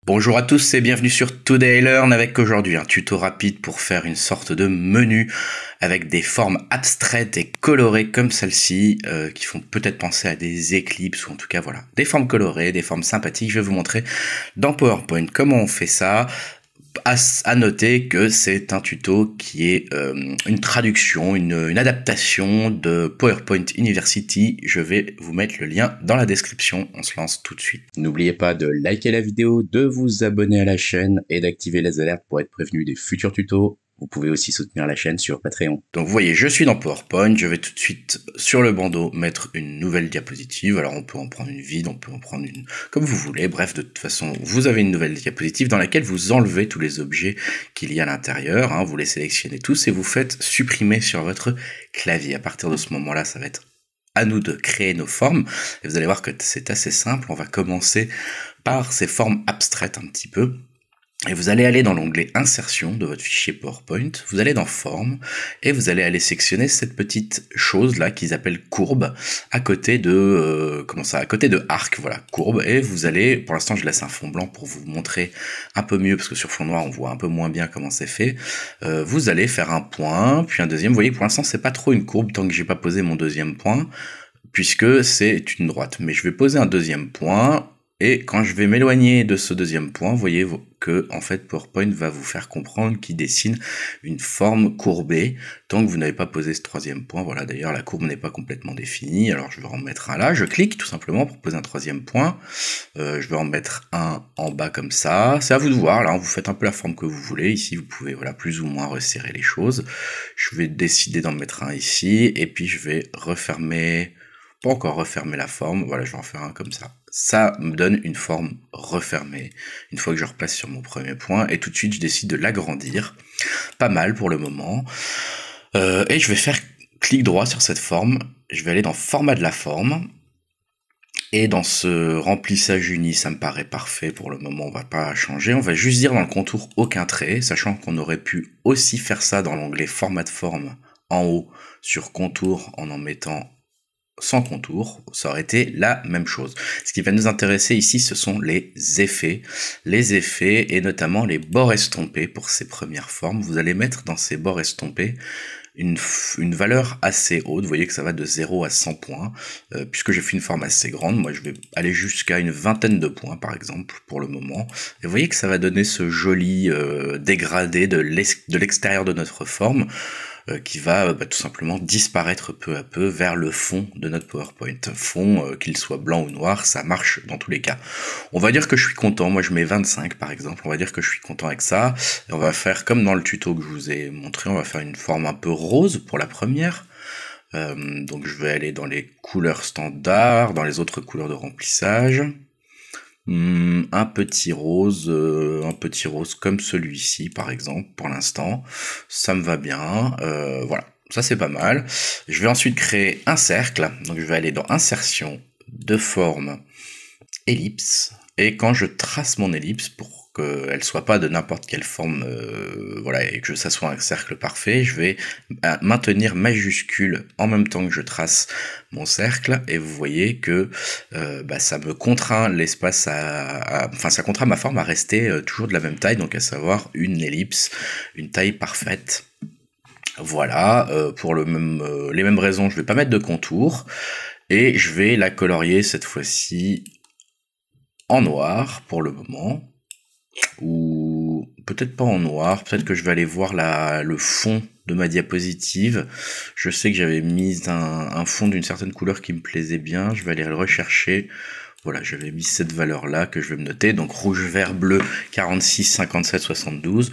Bonjour à tous et bienvenue sur Today Learn avec aujourd'hui un tuto rapide pour faire une sorte de menu avec des formes abstraites et colorées comme celle-ci qui font peut-être penser à des éclipses ou en tout cas voilà, des formes colorées, des formes sympathiques. Je vais vous montrer dans PowerPoint comment on fait ça. À noter que c'est un tuto qui est une traduction, une adaptation de PowerPoint University. Je vais vous mettre le lien dans la description. On se lance tout de suite. N'oubliez pas de liker la vidéo, de vous abonner à la chaîne et d'activer les alertes pour être prévenu des futurs tutos. Vous pouvez aussi soutenir la chaîne sur Patreon. Donc vous voyez, je suis dans PowerPoint, je vais tout de suite sur le bandeau mettre une nouvelle diapositive. Alors on peut en prendre une vide, on peut en prendre une comme vous voulez. Bref, de toute façon, vous avez une nouvelle diapositive dans laquelle vous enlevez tous les objets qu'il y a à l'intérieur. Vous les sélectionnez tous et vous faites supprimer sur votre clavier. À partir de ce moment-là, ça va être à nous de créer nos formes. Et vous allez voir que c'est assez simple. On va commencer par ces formes abstraites un petit peu. Et vous allez aller dans l'onglet Insertion de votre fichier PowerPoint, vous allez dans Forme, et vous allez aller sectionner cette petite chose là qu'ils appellent courbe, à côté de, à côté de arc, voilà, courbe, et vous allez, pour l'instant je laisse un fond blanc pour vous montrer un peu mieux, parce que sur fond noir on voit un peu moins bien comment c'est fait, vous allez faire un point, puis un deuxième, vous voyez pour l'instant c'est pas trop une courbe tant que j'ai pas posé mon deuxième point, puisque c'est une droite, mais je vais poser un deuxième point, et quand je vais m'éloigner de ce deuxième point, vous voyez que en fait PowerPoint va vous faire comprendre qu'il dessine une forme courbée tant que vous n'avez pas posé ce troisième point. Voilà, d'ailleurs la courbe n'est pas complètement définie, alors je vais en mettre un là, je clique tout simplement pour poser un troisième point, je vais en mettre un en bas comme ça, c'est à vous de voir, là vous faites un peu la forme que vous voulez, ici vous pouvez voilà plus ou moins resserrer les choses, je vais décider d'en mettre un ici, et puis je vais refermer, pas encore refermer la forme, voilà je vais en faire un comme ça. Ça me donne une forme refermée, une fois que je repasse sur mon premier point, et tout de suite je décide de l'agrandir, pas mal pour le moment, et je vais faire clic droit sur cette forme, je vais aller dans format de la forme, et dans ce remplissage uni, ça me paraît parfait pour le moment, on va pas changer, on va juste dire dans le contour aucun trait, sachant qu'on aurait pu aussi faire ça dans l'onglet format de forme en haut, sur contour en mettant sans contour, ça aurait été la même chose. Ce qui va nous intéresser ici, ce sont les effets et notamment les bords estompés pour ces premières formes. Vous allez mettre dans ces bords estompés une valeur assez haute, vous voyez que ça va de 0 à 100 points, puisque j'ai fait une forme assez grande, moi je vais aller jusqu'à une vingtaine de points par exemple pour le moment, et vous voyez que ça va donner ce joli dégradé de l'extérieur de notre forme, qui va tout simplement disparaître peu à peu vers le fond de notre PowerPoint. Fond, qu'il soit blanc ou noir, ça marche dans tous les cas. On va dire que je suis content, moi je mets 25 par exemple, on va dire que je suis content avec ça, et on va faire comme dans le tuto que je vous ai montré, on va faire une forme un peu rose pour la première. Donc je vais aller dans les couleurs standards, dans les autres couleurs de remplissage. Un petit rose comme celui-ci par exemple pour l'instant, ça me va bien, voilà, ça c'est pas mal. Je vais ensuite créer un cercle, donc je vais aller dans insertion de forme ellipse, et quand je trace mon ellipse pour qu'elle soit pas de n'importe quelle forme, voilà, et que ça soit un cercle parfait, je vais maintenir majuscule en même temps que je trace mon cercle, et vous voyez que ça me contraint l'espace enfin ça contraint ma forme à rester toujours de la même taille, donc à savoir une ellipse, une taille parfaite. Voilà, pour les mêmes raisons, je vais pas mettre de contour, et je vais la colorier cette fois-ci en noir pour le moment, ou peut-être pas en noir, peut-être que je vais aller voir le fond de ma diapositive. Je sais que j'avais mis un fond d'une certaine couleur qui me plaisait bien, je vais aller le rechercher. Voilà, j'avais mis cette valeur-là que je vais me noter, donc rouge, vert, bleu, 46, 57, 72,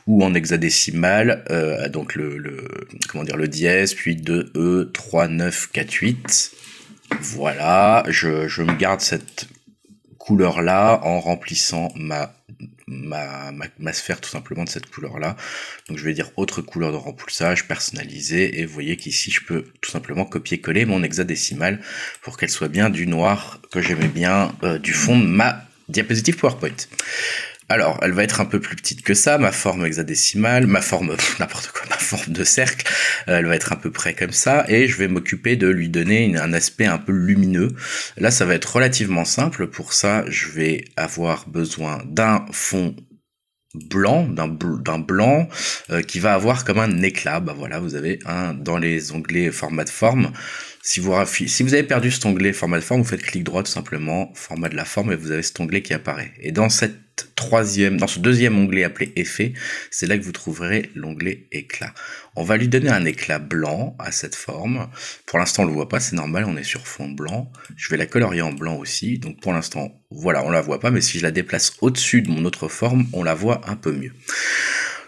ou en hexadécimal, donc le dièse, puis 2, E, 3, 9, 4, 8. Voilà, je me garde cette couleur là en remplissant ma sphère tout simplement de cette couleur là, donc je vais dire autre couleur de remplissage personnalisée, et vous voyez qu'ici je peux tout simplement copier-coller mon hexadécimal pour qu'elle soit bien du noir que j'aimais bien du fond de ma diapositive PowerPoint. Alors, elle va être un peu plus petite que ça, ma forme hexadécimale, ma forme, n'importe quoi, ma forme de cercle, elle va être à peu près comme ça, et je vais m'occuper de lui donner un aspect un peu lumineux. Là, ça va être relativement simple. Pour ça, je vais avoir besoin d'un fond blanc, d'un blanc qui va avoir comme un éclat. Bah voilà, vous avez un dans les onglets format de forme. Si vous avez perdu cet onglet format de forme, vous faites clic droit tout simplement, format de la forme, et vous avez cet onglet qui apparaît. Et dans ce deuxième onglet appelé effet, c'est là que vous trouverez l'onglet éclat. On va lui donner un éclat blanc à cette forme. Pour l'instant, on le voit pas, c'est normal, on est sur fond blanc. Je vais la colorier en blanc aussi. Donc pour l'instant, voilà, on la voit pas, mais si je la déplace au-dessus de mon autre forme, on la voit un peu mieux.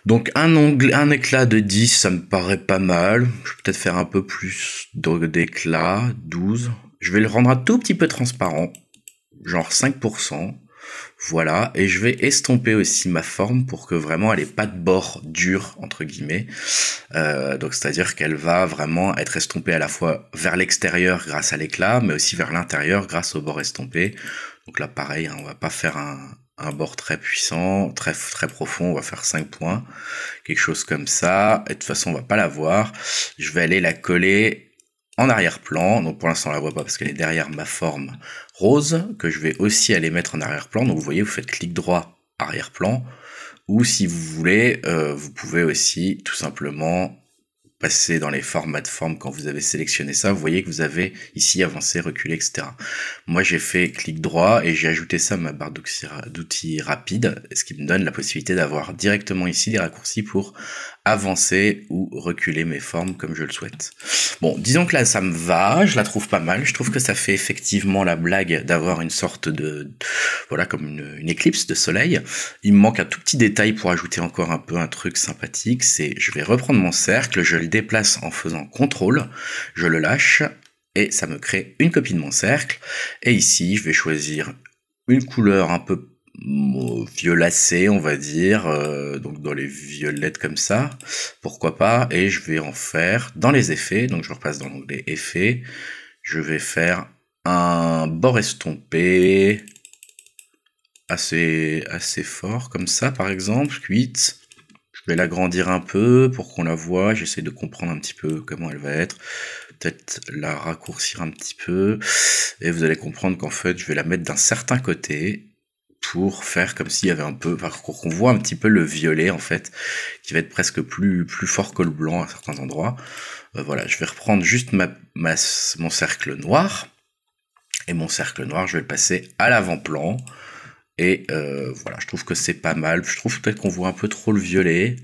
Donc un éclat de 10, ça me paraît pas mal. Je vais peut-être faire un peu plus d'éclat, 12. Je vais le rendre un tout petit peu transparent, genre 5%. Voilà, et je vais estomper aussi ma forme pour que vraiment elle ait pas de bord dur, entre guillemets. Donc c'est-à-dire qu'elle va vraiment être estompée à la fois vers l'extérieur grâce à l'éclat, mais aussi vers l'intérieur grâce au bord estompé. Donc là pareil, hein, on va pas faire un bord très puissant, très profond, on va faire 5 points, quelque chose comme ça, et de toute façon on va pas la voir. Je vais aller la coller en arrière-plan, donc pour l'instant on la voit pas parce qu'elle est derrière ma forme rose, que je vais aussi aller mettre en arrière-plan. Donc vous voyez, vous faites clic droit arrière-plan, ou si vous voulez, vous pouvez aussi tout simplement passer dans les formats de forme quand vous avez sélectionné ça. Vous voyez que vous avez ici avancé, reculé, etc. Moi j'ai fait clic droit et j'ai ajouté ça à ma barre d'outils rapide, ce qui me donne la possibilité d'avoir directement ici des raccourcis pour avancer ou reculer mes formes comme je le souhaite. Bon, disons que là ça me va, je la trouve pas mal, je trouve que ça fait effectivement la blague d'avoir une sorte de voilà, comme une éclipse de soleil. Il me manque un tout petit détail pour ajouter encore un peu un truc sympathique, c'est je vais reprendre mon cercle, je le déplace en faisant CTRL, je le lâche et ça me crée une copie de mon cercle. Et ici je vais choisir une couleur un peu violacé, on va dire, donc dans les violettes comme ça, pourquoi pas, et je vais en faire dans les effets, donc je repasse dans l'onglet effets, je vais faire un bord estompé assez fort, comme ça par exemple, 8, je vais l'agrandir un peu pour qu'on la voit, j'essaie de comprendre un petit peu comment elle va être, peut-être la raccourcir un petit peu, et vous allez comprendre qu'en fait je vais la mettre d'un certain côté, pour faire comme s'il y avait un peu, enfin, qu'on voit un petit peu le violet en fait, qui va être presque plus fort que le blanc à certains endroits. Voilà, je vais reprendre juste mon cercle noir, et mon cercle noir, je vais le passer à l'avant-plan, et voilà, je trouve que c'est pas mal. Je trouve peut-être qu'on voit un peu trop le violet.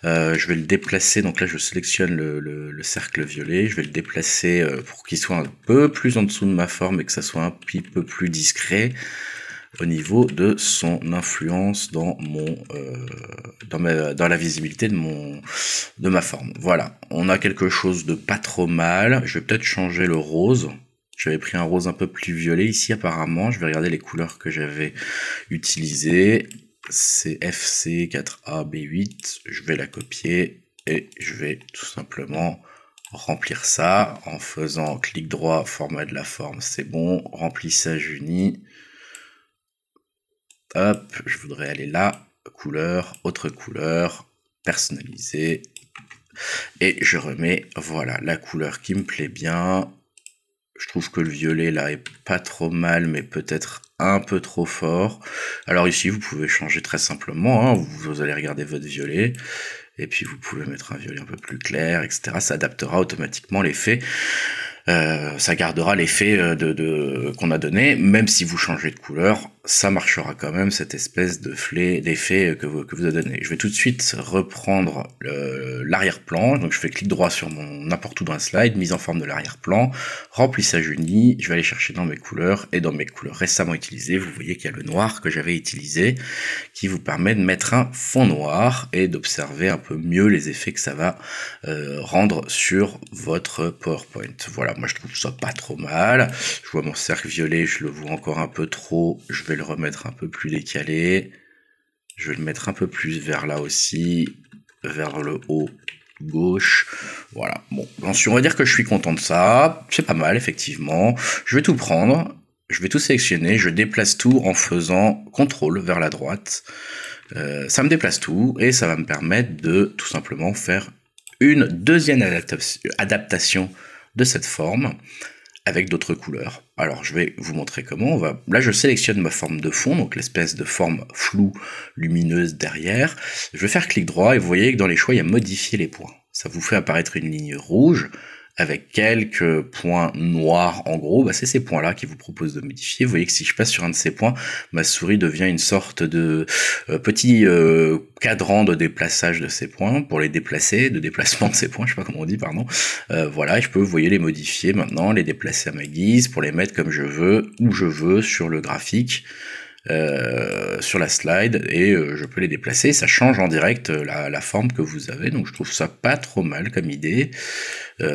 Je vais le déplacer, donc là je sélectionne le cercle violet, je vais le déplacer pour qu'il soit un peu plus en dessous de ma forme et que ça soit un petit peu plus discret au niveau de son influence dans dans la visibilité de ma forme. Voilà, on a quelque chose de pas trop mal. Je vais peut-être changer le rose. J'avais pris un rose un peu plus violet ici apparemment. Je vais regarder les couleurs que j'avais utilisées. C'est FC4AB8. Je vais la copier et je vais tout simplement remplir ça en faisant clic droit, format de la forme, c'est bon. Remplissage uni. Hop, je voudrais aller là, couleur, autre couleur, personnaliser, et je remets, voilà, la couleur qui me plaît bien. Je trouve que le violet là est pas trop mal, mais peut-être un peu trop fort. Alors ici, vous pouvez changer très simplement, hein, vous allez regarder votre violet, et puis vous pouvez mettre un violet un peu plus clair, etc. Ça adaptera automatiquement l'effet. Ça gardera l'effet qu'on a donné, même si vous changez de couleur, ça marchera quand même, cette espèce d'effet que vous avez donné. Je vais tout de suite reprendre l'arrière-plan, donc je fais clic droit sur n'importe où dans le slide, mise en forme de l'arrière-plan, remplissage uni, je vais aller chercher dans mes couleurs, et dans mes couleurs récemment utilisées, vous voyez qu'il y a le noir que j'avais utilisé, qui vous permet de mettre un fond noir, et d'observer un peu mieux les effets que ça va rendre sur votre PowerPoint. Voilà, moi je trouve ça pas trop mal. Je vois mon cercle violet, je le vois encore un peu trop, je vais le remettre un peu plus décalé. Je vais le mettre un peu plus vers là aussi, vers le haut gauche. Voilà, bon, on va dire que je suis content de ça. C'est pas mal, effectivement. Je vais tout prendre. je vais tout sélectionner, je déplace tout en faisant CTRL vers la droite. Ça me déplace tout et ça va me permettre de tout simplement faire une deuxième adaptation de cette forme avec d'autres couleurs. Alors je vais vous montrer comment. Là je sélectionne ma forme de fond, donc l'espèce de forme floue, lumineuse derrière. Je vais faire clic droit et vous voyez que dans les choix il y a modifier les points. Ça vous fait apparaître une ligne rouge avec quelques points noirs en gros, c'est ces points-là qui vous proposent de modifier. Vous voyez que si je passe sur un de ces points, ma souris devient une sorte de petit cadran de déplaçage de ces points, pour les déplacer, de déplacement de ces points, je sais pas comment on dit, pardon. Voilà, et je peux, vous voyez, les modifier maintenant, les déplacer à ma guise, pour les mettre comme je veux, où je veux, sur le graphique. Sur la slide et je peux les déplacer, ça change en direct la forme que vous avez, donc je trouve ça pas trop mal comme idée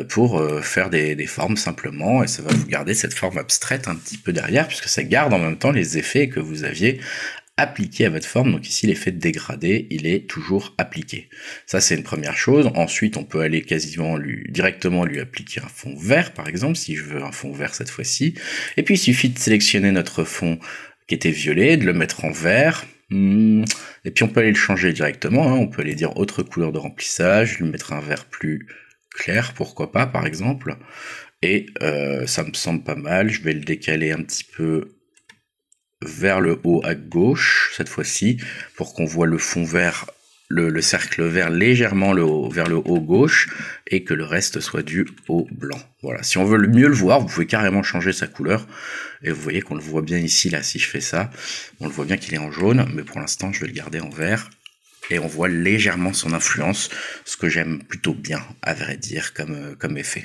pour faire des formes simplement, et ça va vous garder cette forme abstraite un petit peu derrière, puisque ça garde en même temps les effets que vous aviez appliqués à votre forme. Donc ici l'effet de dégradé il est toujours appliqué, ça c'est une première chose. Ensuite on peut aller quasiment directement lui appliquer un fond vert par exemple, si je veux un fond vert cette fois-ci, et puis il suffit de sélectionner notre fond qui était violet, de le mettre en vert, et puis on peut aller le changer directement, on peut aller dire autre couleur de remplissage, lui mettre un vert plus clair, pourquoi pas par exemple, et ça me semble pas mal. Je vais le décaler un petit peu vers le haut à gauche cette fois-ci, pour qu'on voit le fond vert, le cercle vert légèrement vers le haut gauche, et que le reste soit du haut blanc. Voilà, si on veut mieux le voir, vous pouvez carrément changer sa couleur, et vous voyez qu'on le voit bien ici, là, si je fais ça, on le voit bien qu'il est en jaune, mais pour l'instant je vais le garder en vert, et on voit légèrement son influence, ce que j'aime plutôt bien, à vrai dire, comme effet.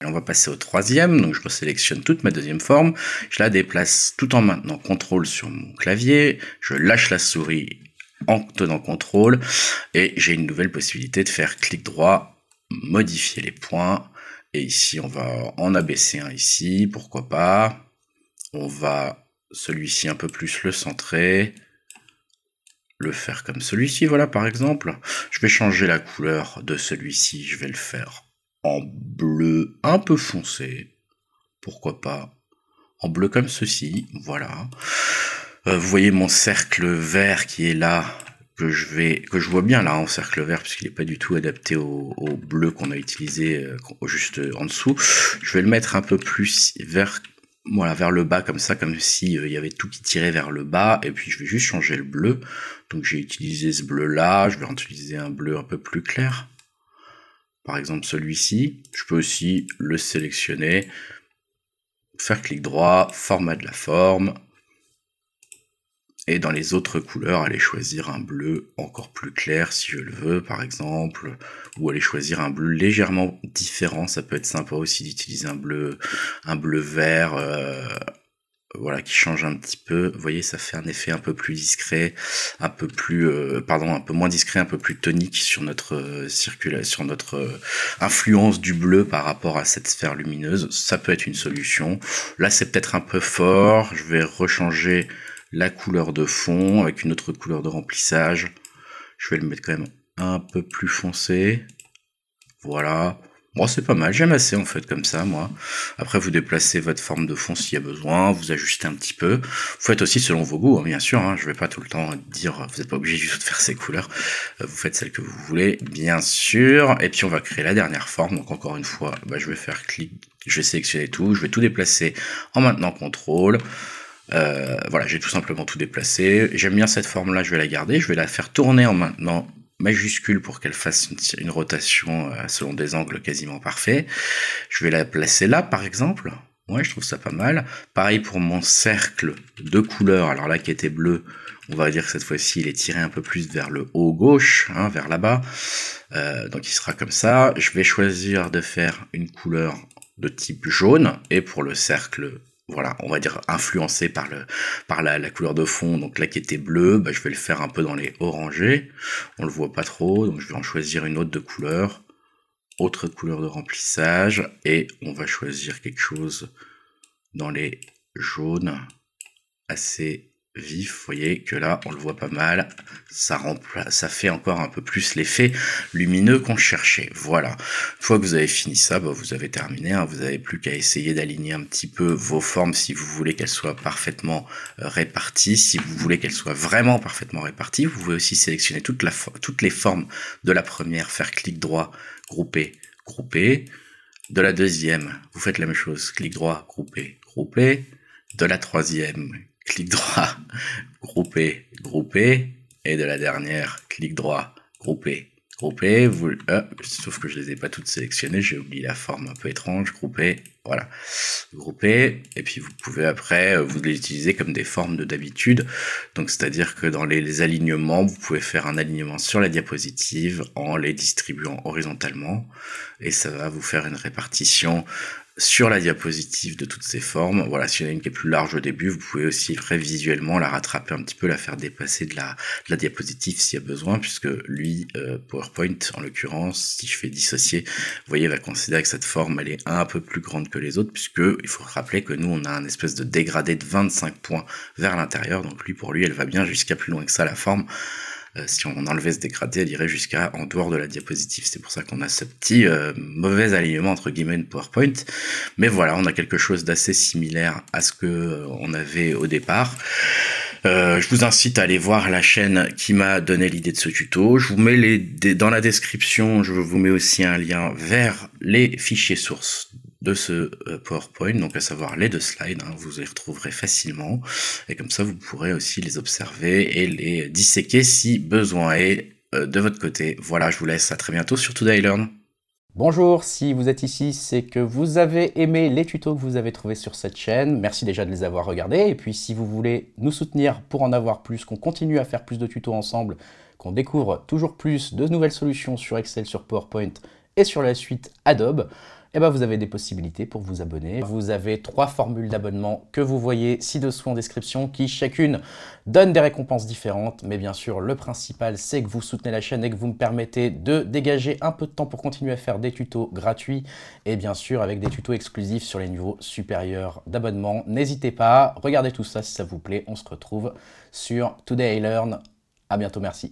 Et on va passer au troisième, donc je resélectionne toute ma deuxième forme, je la déplace tout en maintenant CTRL sur mon clavier, je lâche la souris en tenant CTRL, et j'ai une nouvelle possibilité de faire clic droit, modifier les points, et ici on va en abaisser un ici, pourquoi pas, on va celui-ci un peu plus le centrer, le faire comme celui-ci, voilà par exemple. Je vais changer la couleur de celui-ci, je vais le faire en bleu un peu foncé, pourquoi pas, en bleu comme ceci, voilà. Vous voyez mon cercle vert qui est là, que je vois bien là en cercle vert, puisqu'il n'est pas du tout adapté au bleu qu'on a utilisé juste en dessous. Je vais le mettre un peu plus vers le bas, comme ça, comme si il y avait tout qui tirait vers le bas, et puis je vais juste changer le bleu. Donc j'ai utilisé ce bleu là, je vais en utiliser un bleu un peu plus clair. Par exemple celui-ci, je peux aussi le sélectionner, faire clic droit, format de la forme, et dans les autres couleurs, aller choisir un bleu encore plus clair si je le veux par exemple, ou aller choisir un bleu légèrement différent. Ça peut être sympa aussi d'utiliser un bleu vert, voilà, qui change un petit peu. Vous voyez, ça fait un effet un peu plus discret, un peu moins discret, un peu plus tonique sur notre sur notre influence du bleu par rapport à cette sphère lumineuse. Ça peut être une solution. Là c'est peut-être un peu fort, je vais rechanger la couleur de fond avec une autre couleur de remplissage. Je vais le mettre quand même un peu plus foncé. Voilà. Bon, c'est pas mal, j'aime assez en fait comme ça, moi. Après, vous déplacez votre forme de fond s'il y a besoin, vous ajustez un petit peu. Vous faites aussi selon vos goûts, bien sûr. Je vais pas tout le temps dire, vous n'êtes pas obligé juste de faire ces couleurs. Vous faites celles que vous voulez, bien sûr. Et puis on va créer la dernière forme. Donc encore une fois, je vais faire clic, je vais sélectionner tout, je vais tout déplacer en maintenant CTRL. Voilà, j'ai tout simplement tout déplacé. J'aime bien cette forme là, je vais la garder, je vais la faire tourner en maintenant majuscule pour qu'elle fasse une rotation selon des angles quasiment parfaits. Je vais la placer là par exemple, ouais, je trouve ça pas mal. Pareil pour mon cercle de couleurs, alors là qui était bleu, on va dire que cette fois-ci il est tiré un peu plus vers le haut gauche, vers là-bas, donc il sera comme ça. Je vais choisir de faire une couleur de type jaune, et pour le cercle, voilà, on va dire influencé par la couleur de fond, donc là qui était bleu, je vais le faire un peu dans les orangés, on le voit pas trop, donc je vais en choisir une autre de couleur, autre couleur de remplissage, et on va choisir quelque chose dans les jaunes, assez vif. Vous voyez que là, on le voit pas mal. Ça fait encore un peu plus l'effet lumineux qu'on cherchait. Voilà. Une fois que vous avez fini ça, vous avez terminé. Vous n'avez plus qu'à essayer d'aligner un petit peu vos formes si vous voulez qu'elles soient parfaitement réparties. Si vous voulez qu'elles soient vraiment parfaitement réparties, vous pouvez aussi sélectionner toutes les formes de la première, faire clic droit, grouper, grouper. De la deuxième, vous faites la même chose, clic droit, grouper, grouper. De la troisième, clic droit, grouper, grouper. Et de la dernière, clic droit, grouper, grouper. Sauf que je les ai pas toutes sélectionnées, j'ai oublié la forme un peu étrange, grouper, voilà. Grouper, et puis vous pouvez après, vous les utiliser comme des formes d'habitude. Donc c'est-à-dire que dans les alignements, vous pouvez faire un alignement sur la diapositive en les distribuant horizontalement. Et ça va vous faire une répartition sur la diapositive de toutes ces formes. Voilà, s'il y en a une qui est plus large au début, vous pouvez aussi visuellement la rattraper un petit peu, la faire dépasser de la diapositive s'il y a besoin, puisque lui, PowerPoint en l'occurrence, si je fais dissocier, vous voyez, va considérer que cette forme elle est un peu plus grande que les autres, puisque il faut rappeler que nous on a un espèce de dégradé de 25 points vers l'intérieur, donc pour lui elle va bien jusqu'à plus loin que ça la forme. Si on enlevait ce dégradé, elle irait jusqu'à en dehors de la diapositive. C'est pour ça qu'on a ce petit mauvais alignement entre guillemets de PowerPoint. Mais voilà, on a quelque chose d'assez similaire à ce que on avait au départ. Je vous incite à aller voir la chaîne qui m'a donné l'idée de ce tuto. Je vous mets dans la description, je vous mets aussi un lien vers les fichiers sources de ce PowerPoint, donc à savoir les 2 slides, vous les retrouverez facilement, et comme ça vous pourrez aussi les observer et les disséquer si besoin est de votre côté. Voilà, je vous laisse, à très bientôt sur Today Learn. Bonjour, si vous êtes ici, c'est que vous avez aimé les tutos que vous avez trouvés sur cette chaîne. Merci déjà de les avoir regardés. Et puis si vous voulez nous soutenir pour en avoir plus, qu'on continue à faire plus de tutos ensemble, qu'on découvre toujours plus de nouvelles solutions sur Excel, sur PowerPoint et sur la suite Adobe, eh ben vous avez des possibilités pour vous abonner. Vous avez 3 formules d'abonnement que vous voyez ci-dessous en description qui chacune donne des récompenses différentes. Mais bien sûr, le principal, c'est que vous soutenez la chaîne et que vous me permettez de dégager un peu de temps pour continuer à faire des tutos gratuits et bien sûr avec des tutos exclusifs sur les niveaux supérieurs d'abonnement. N'hésitez pas, regardez tout ça si ça vous plaît. On se retrouve sur Today I Learn. À bientôt, merci.